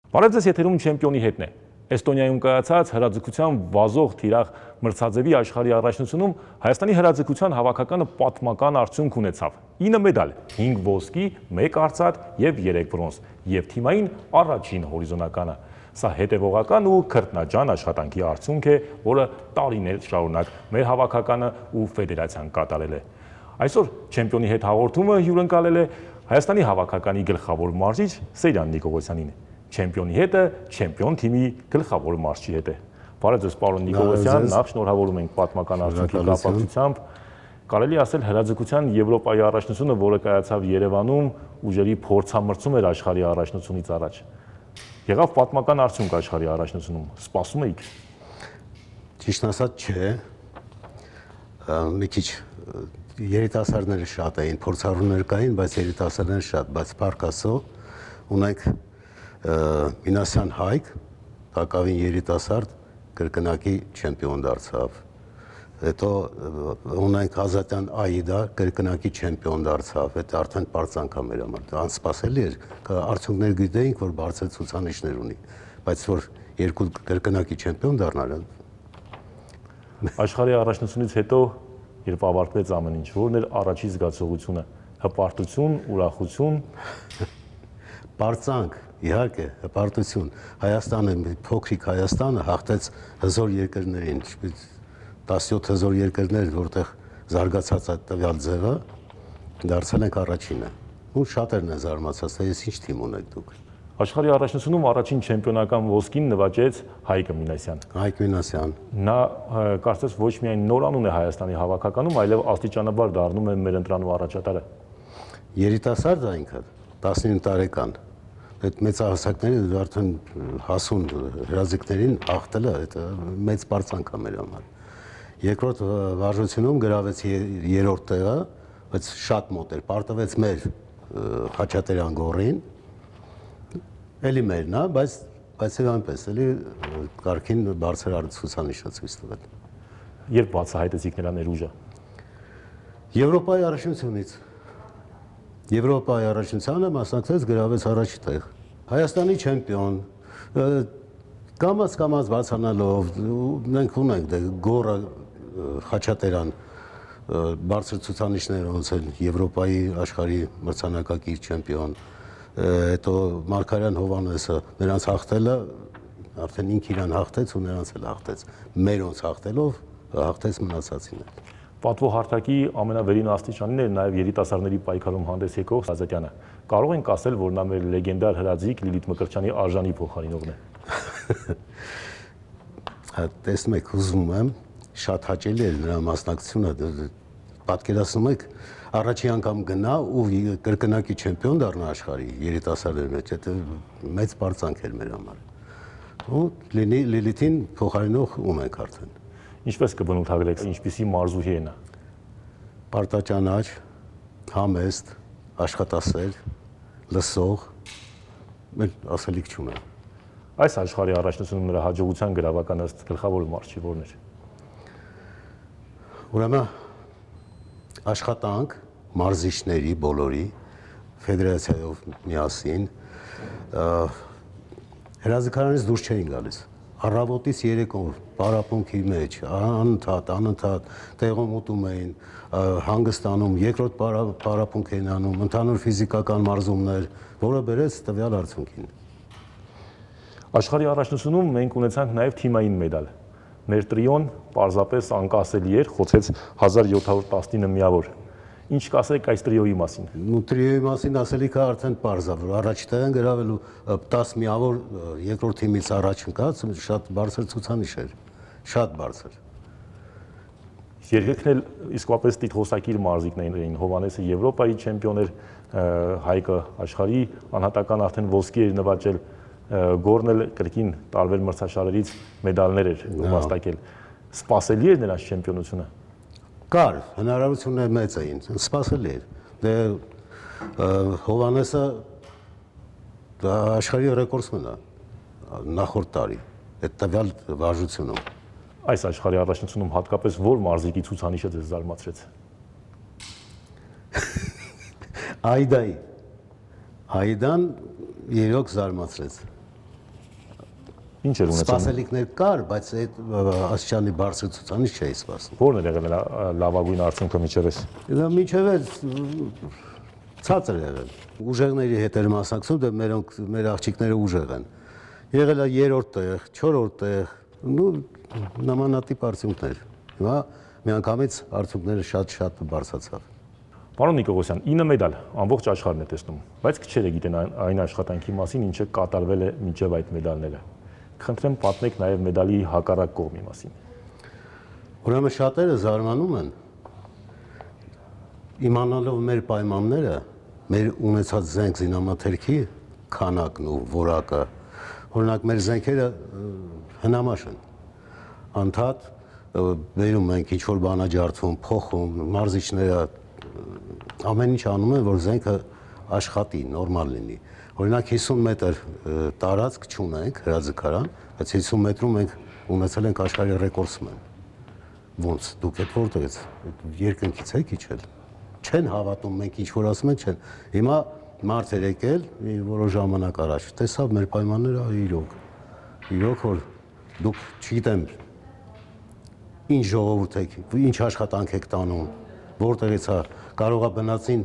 Բարև ձեզ, եթերում չեմպիոնի հետն է։ Էստոնիայում կայացած հրաձգության վազող թիրախ մրցաձևի աշխարհի առաջնությունում Հայաստանի հրաձգության հավաքականը պատմական արդյունք ունեցավ։ 9 մեդալ, 5 ոսկի, 1 արծաթ եւ 3 բրոնզ, եւ թիմային առաջին հորիզոնականը։ Սա հետևողական ու քրտնաջան աշխատանքի արդյունք է, որը տարիներ շարունակ մեր հավաքականը ու ֆեդերացիան կատարել է։ Այսօր չեմպիոնի հետ հաղորդումը հյուրընկալել է Հայաստանի հավաքականի գլխավոր մարզիչ Սեյրան Նիկողոսյանին։ Չեմպիոնի հետը չեմպիոն թիմի գլխավոր մարզչի հետ է։ Բարև ձեզ, պարոն Նիկողոսյան, նախ շնորհավորում ենք պատմական արդյունքի կապակցությամբ։ Կարելի ասել հրաձգության Եվրոպայի առաջնությունը, որը կայացավ Երևանում, ուժերի փորձամրցում էր աշխարհի առաջնությունից առաջ։ Եղավ պատմական արդյունք աշխարհի առաջնությունում, սպասում էիք։ Ճիշտ ասած չէ, մի քիչ երիտասարդները շատ էին, փորձառուներ կային, բայց երիտասարդները շատ, բայց փառք Աստծո ունենք Մինասյան Հայկ, Թակավին երիտասարդ կրկնակի չեմպիոն դարձավ։ Հետո ունենք Ազատյան Աիդա, կրկնակի չեմպիոն դարձավ, այդ արդեն պարծանք է մեր համար, անսպասելի էր, արդյունքներ գիտեինք, որ բարձր ցուցանիշներ ունի, բայց որ երկու կրկնակի չեմպիոն դառնալ։ Աշխարհի առաջնությունից հետո, երբ ավարտվեց ամեն ինչ, որն էր առաջի զգացողությունը, հպարտություն, ուրախություն, պարծանք, իհարկե, հպարտություն։ Հայաստանը, փոքրիկ Հայաստանը հաղթեց հզոր երկրներին, 17 հզոր երկրներ, որտեղ զարգացած է տվյալ ձևը, դարձել ենք առաջինը։ Ու շատերն են զարմացած, թե ես ինչ թիմ ունեք դուք։ Աշխարհի առաջնությունում առաջին չեմպիոնական ոսկին նվաճեց Հայկ Մինասյան։ Հայկ Մինասյան։ Նա կարծես ոչ միայն նորանուն է Հայաստանի հավաքականում, այլև աստիճանաբար դառնում է մեր ընտրանու առաջատարը։ Երիտասարդ է ինքը, 19 տարեկան։ Այդ մեծահասակները արդեն հասուն հրաձգներին ախտելը, դա մեծ պարծանք է մեր համար։ Երկրորդ վարժությունում գրավեց 3-րդ տեղը, բայց շատ մոտ էր, պարտվեց մեր Խաչատրյան Գոռին, էլի մերն է, բայց եւ այնպես, էլի կարգին բարձր ցուցանիշ ցույց տվել։ Երբ բացահայտեցիք նրա ներուժը։ Եվրոպայի առաջնությունից։ Եվրոպայի առաջնությանը մասնակցեց, գրավեց առաջի տեղ։ Հայաստանի չեմպիոն, կամաց բացանալով, մենք ունենք Գոռը, Խաչատրյան բարձր ցուցանիշներ ունեցել, Եվրոպայի աշխարհի մրցանակակիր չեմպիոն, հետո Մարգարյան Հովհաննեսը, նրանց հաղթելը, արդեն ինքը իրան հաղթեց ու նրանց էլ հաղթեց։ Մերոնց հաղթելով հաղթեց մնացածին։ Պատվոհարթակի ամենավերին աստիճանին էր նաև երիտասարդների պայքարում հանդես եկող Ազատյանը։ Կարող ենք ասել, որ նա մեր լեգենդար հրաձիգ Լիլիթ Մկրտչյանի արժանի փոխարինողն է։ Տեսնում եք, ուզում եմ, շատ հաճելի էր նրա մասնակցությունը, պատկերացնում եք, առաջի անգամ գնա ու կրկնակի չեմպիոն դառնա աշխարհի երիտասարդների մեջ, դա մեծ պարծանք էր մեր համար։ Ու Լիլիթին փոխարինող ում ենք արդեն։ Ինչպես կբնութագրեք, ինչպիսի մարզուհի է նա։ Պարտաճանաչ, համեստ, աշխատասեր, լսող, մեր ասելիք չունեմ։ Այս աշխարհի առաջնությունում նրա հաջողության գրավական ըստ գլխավոր մարզչի որն էր։ Ուրեմն աշխատանք մարզիչների բոլորի ֆեդերացիայով միասին հրաձգարանից դուրս չէին գալիս։ Առավոտից երեկո պարապմունքի մեջ անընդհատ տեղում ուտում էին, հանգստանում, երկրորդ պարապմունք էին անում, ընդհանուր ֆիզիկական մարզումներ, որը բերեց տվյալ արդյունքին։ Աշխարհի առաջնությունում մենք ունեցանք նաև թիմային մեդալ։ Մեր տրիոն պարզապես անկասելի էր, խոցեց 1719 միավոր։ Ինչ կասեք այս տրիոյի մասին։ Տրիոյի մասին ասելիքը արդեն պարզ է, որ առաջ տեղ են գրավելու 10 միավոր երկրորդ թիմից առաջ ընկած, շատ բարձր ցուցանիշ էր, շատ բարձր։ Երկրն էլ իսկապես տիտղոսակիր մարզիկներ էին, Հովհաննեսը Եվրոպայի չեմպիոն էր, Հայկը աշխարհի անհատական արդեն ոսկի էր նվաճել, Գոռն էլ կրկին տարբեր մրցաշարերից մեդալներ էր վաստակել։ Սպասելի էր նրանց չեմպիոնությունը։ Կար, հնարավորությունները մեծ էին, սպասելի էր։ Դե Հովհաննեսը աշխարհի ռեկորդսմենն է նախորդ տարի, այդ տվյալ վարժությունում։ Այս աշխարհի առաջնությունում հատկապես որ մարզիկի ցուցանիշը ձեզ զարմացրեց։ Աիդայի։ Աիդան երեք զարմացրեց։ Ինչ էր ունեցել։ Սպասելիքներ կար, բայց այդ աստիճանի բարձր ցուցանիշ չէի սպասում։ Որն էր եղել նրա լավագույն արդյունքը միջևս։ Դա միջև ցածր եղել։ Ուժեղների հետ էր մասնակցում, դե մեր աղջիկները ուժեղ են։ Եղել է 3-րդ տեղ, 4-րդ տեղ, նմանատիպ արդյունքներ։ Հիմա միանգամից արդյունքները շատ բարձրացավ։ Պարոն Նիկողոսյան, 9 մեդալ ամբողջ աշխարհն է տեսնում, բայց քչերը գիտեն այն աշխատանքի մասին, ինչը կատարվել է մինչև այդ մեդալները։ Խնդրեմ պատմեք նաև մեդալի հակառակ կողմի մասին։ Ուրեմն շատերը զարմանում են իմանալով մեր պայմանները, մեր ունեցած զենք զինամթերքի քանակն ու որակը։ Օրինակ մեր զենքերը հնամաշ են։ Անդադ վերում ենք ինչ-որ բան աջարդվում, փոխում, մարզիչները ամեն ինչ անում են, որ զենքը աշխատի, նորմալ լինի։ Օրինակ 50 մետր տարածք չունենք հրաձգարան, բայց 50 մետրում մենք ունեցել ենք աշխարհի ռեկորդսմեն։ Ոնց դուք եք որտեղից երկնքից եք իջել։ Չեն հավատում, մենք ինչ որ ասում ենք, չեն։ Հիմա մարդ էր եկել մի որոշ ժամանակ առաջ, տեսավ մեր պայմանները, իրոք որ դուք չգիտեմ ինչ ժողովուրդ եք, ինչ աշխատանք եք տանում, որտեղից է, կարող է բնածին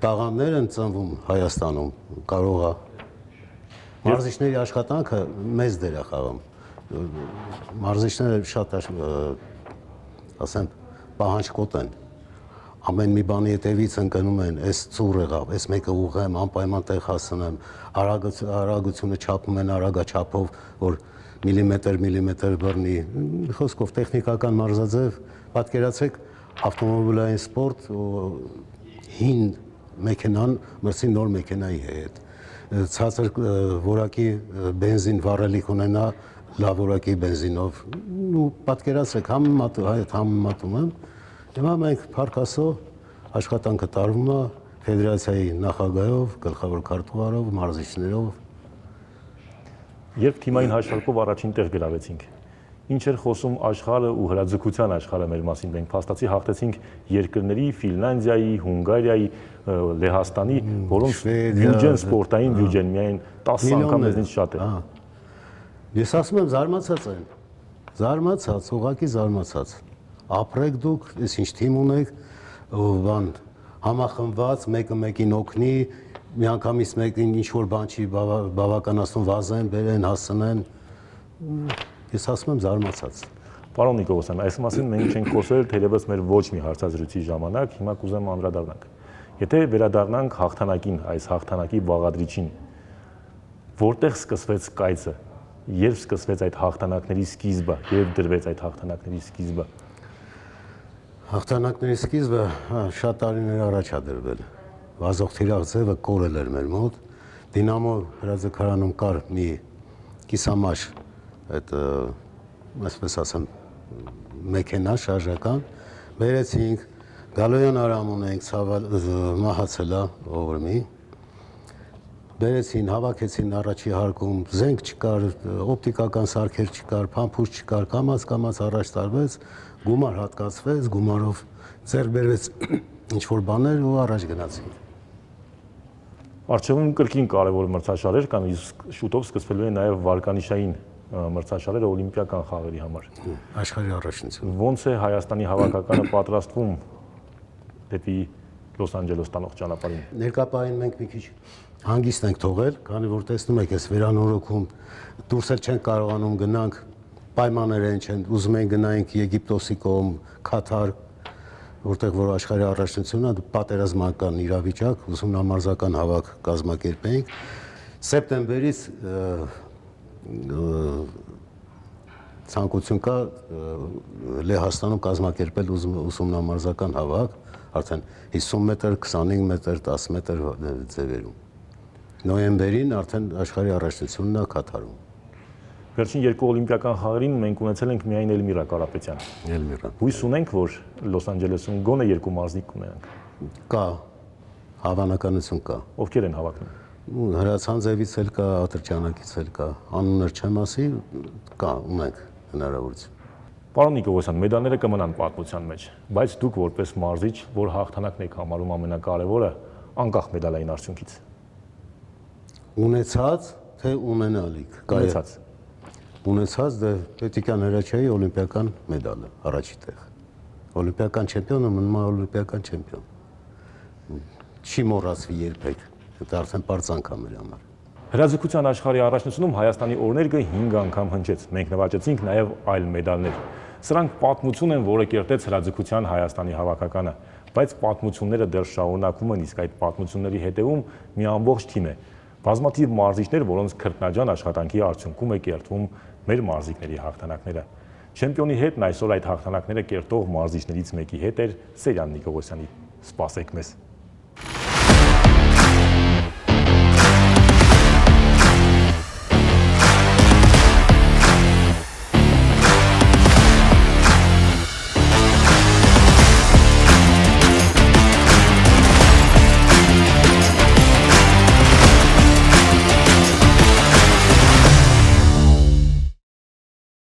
տաղաններ են ծնվում Հայաստանում, կարող է մարզիչների աշխատանքը մեծ դեր է խաղում։ Մարզիչները շատ ասեմ պահանջկոտ են։ Ամեն մի բանի հետևից ընկնում են, այս ծուռ եղավ, այս մեկը ուղղեմ, անպայման տեղ հասնեմ, արագությունը չափում են արագաչափով, որ միլիմետր բռնի։ Խոսքով տեխնիկական մարզաձև, պատկերացրեք ավտոմոբիլային սպորտ հին մեքենան մրցի նոր մեքենայի հետ։ Ցածր որակի բենզին վառելիք ունենա լավ որակի բենզինով։ Ու պատկերացրեք համեմատում եմ։ Հիմա մենք փառք Աստծո աշխատանքը տարվում է ֆեդերացիայի նախագահով, գլխավոր քարտուղարով, մարզիչներով։ Երբ թիմային հաշվարկով առաջին տեղ գրավեցինք, ինչ էր խոսում աշխարհը ու հրաձգության աշխարհը մեր մասին, մենք փաստացի հաղթեցինք երկրների Ֆինլանդիայի, Հունգարիայի, Լեհաստանի, որոնց բյուջեն սպորտային բյուջեն միայն 10 անգամ մեզնից շատ է։ Ես ասում եմ զարմացած, ուղղակի զարմացած։ Ապրեք դուք, ես ինչ թիմ ունեք, բան համախմբված, մեկը մեկին օգնի, միանգամից մեկին ինչ որ բան չի բավականացնում, վազեն, բերեն, հասնեն։ Ես ասում եմ զարմացած։ Պարոն Նիկողոսյան, այս մասին մենք չենք խոսել թերևս մեր ոչ մի հարցազրույցի ժամանակ, հիմա կուզեմ անդրադառնանք։ Եթե վերադառնանք հաղթանակին, այս հաղթանակի բաղադրիչին, որտեղ սկսվեց կայծը, երբ սկսվեց այդ հաղթանակների սկիզբը, երբ դրվեց այդ հաղթանակների սկիզբը։ Հաղթանակների սկիզբը շատ տարիներ առաջ է դրվել։ Վազող թիրախ ձևը կորել էր մեր մոտ։ Դինամո հրաձգարանում կար մի կիսամաշ այդ այսպես ասեմ մեքենա շարժական, բերեցինք, Գալոյան Արամ ունենք, մահացել է ողորմի, բերեցին, հավաքեցին առաջի հարկում, զենք չկար, օպտիկական սարքեր չկար, փամփուշտ չկար, կամաց առաջ տարվեց, գումար հատկացվեց, գումարով ձեռք բերվեց ինչ-որ բաներ ու առաջ գնացինք։ Առջևում կրկին կարևոր մրցաշարեր կան, իսկ շուտով սկսվելու են նաև վարկանիշային մրցաշարերը օլիմպիական խաղերի համար։ Աշխարհի առաջնություն։ Ոնց է Հայաստանի հավաքականը պատրաստվում դեպի Լոս Անջելես տանող ճանապարհին։ Ներկայապահին մենք մի քիչ հանգիստ ենք թողել, քանի որ տեսնում եք, այս վերանորոգում դուրս էլ չենք կարողանում գնանք, պայմաններ են չեն, ուզում ենք գնայինք Եգիպտոսի կողմ, Քաթար, որտեղ որ աշխարհի առաջնությունն է պատերազմական իրավիճակ, ուսումնամարզական հավաք կազմակերպենք։ Սեպտեմբերից ցանկություն կա Լեհաստանում կազմակերպել ուսումնամարզական հավաք, արդեն 50 մետր, 25 մետր, 10 մետր ձևերում։ Նոյեմբերին արդեն աշխարհի առաջնությունն է Քաթարում։ Վերջին երկու օլիմպիական խաղերին մենք ունեցել ենք միայն Էլմիրա Կարապետյան։ Էլմիրան։ Հույս ունենք, որ Լոս Անջելեսում գոնե երկու մարզիկ կունենանք։ Կա, հավանականություն կա։ Ովքեր են հավակնում։ Հրացանձևից էլ կա, Ատրճանակից էլ կա, անուններ չեմ ասի, կա, ունենք հնարավորություն։ Պարոն Նիկողոսյան, մեդալները կմնան պատմության մեջ, բայց դուք որպես մարզիչ, որ հաղթանակն եք համարում ամենակարևորը, անկախ մեդալային արդյունքից։ Ունեցած թե ունենալիք։ Ունեցած։ ունեցած դե Պետիկյան Հրաչյայի օլիմպիական մեդալը առաջի տեղ։ Օլիմպիական չեմպիոնը մնում է օլիմպիական չեմպիոն։ Չի մոռացվի երբեք։ Դա արդեն պարծանք է մեր համար։ Հրաձգության աշխարհի առաջնությունում Հայաստանի օրներգը 5 անգամ հնչեց։ Մենք նվաճեցինք նաև այլ մեդալներ։ Սրանք պատմություն են, որը կերտեց հրաձգության Հայաստանի հավաքականը, բայց պատմությունները դեռ շարունակվում են, իսկ այդ պատմությունների հետևում մի ամբողջ թիմ է։ Բազմաթիվ մարզիչներ, որոնց քրտնաջան աշխատանքի արդյունքում է կերտվում մեր մարզիկների հաղթանակները։ Չեմպիոնի հետն այսօր այդ հաղթանակները կերտող մարզիչներից մեկի հետ էր Սերյան Նիկողոսյանի։ Սպասեք մեզ։